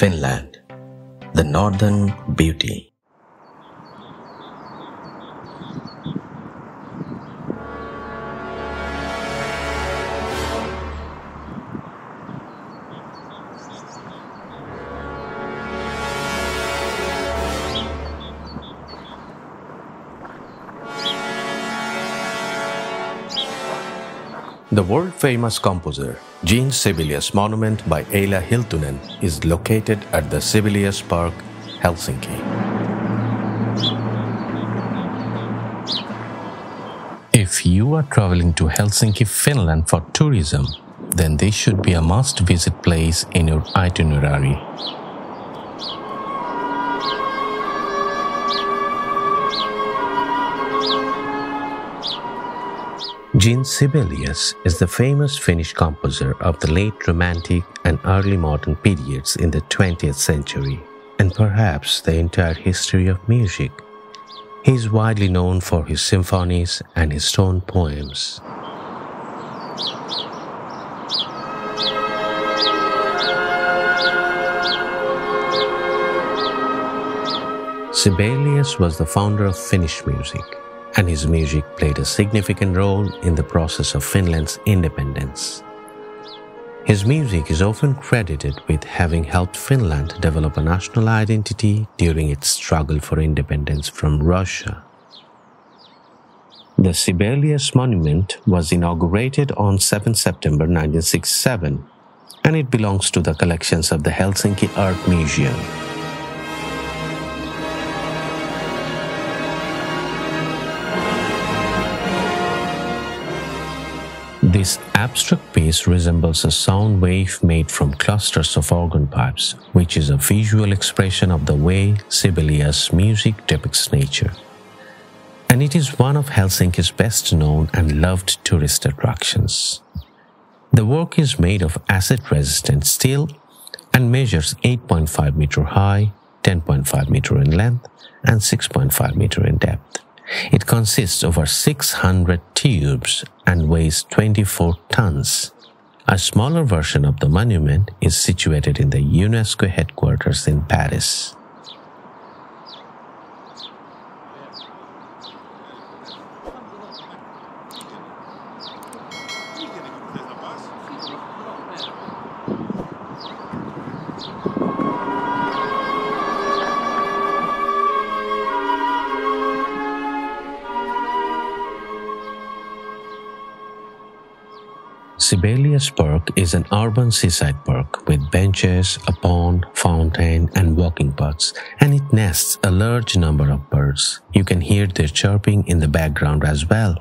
Finland, the northern beauty. The world-famous composer Jean Sibelius Monument by Eila Hiltunen is located at the Sibelius Park, Helsinki. If you are traveling to Helsinki, Finland for tourism, then this should be a must-visit place in your itinerary. Jean Sibelius is the famous Finnish composer of the late Romantic and early modern periods in the 20th century, and perhaps the entire history of music. He is widely known for his symphonies and his tone poems. Sibelius was the founder of Finnish music, and his music played a significant role in the process of Finland's independence. His music is often credited with having helped Finland develop a national identity during its struggle for independence from Russia. The Sibelius Monument was inaugurated on 7 September 1967, and it belongs to the collections of the Helsinki Art Museum. This abstract piece resembles a sound wave made from clusters of organ pipes, which is a visual expression of the way Sibelius' music depicts nature. And it is one of Helsinki's best-known and loved tourist attractions. The work is made of acid-resistant steel and measures 8.5 meter high, 10.5 meter in length, and 6.5 meter in depth. It consists of over 600 tubes and weighs 24 tons. A smaller version of the monument is situated in the UNESCO headquarters in Paris. Sibelius Park is an urban seaside park with benches, a pond, fountain, and walking paths, and it nests a large number of birds. You can hear their chirping in the background as well.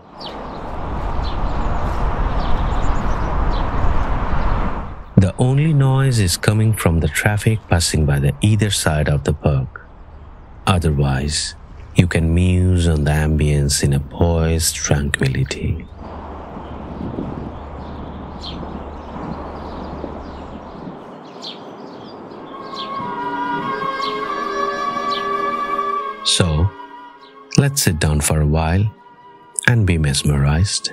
The only noise is coming from the traffic passing by the either side of the park. Otherwise, you can muse on the ambience in a poised tranquility. So, let's sit down for a while and be mesmerized.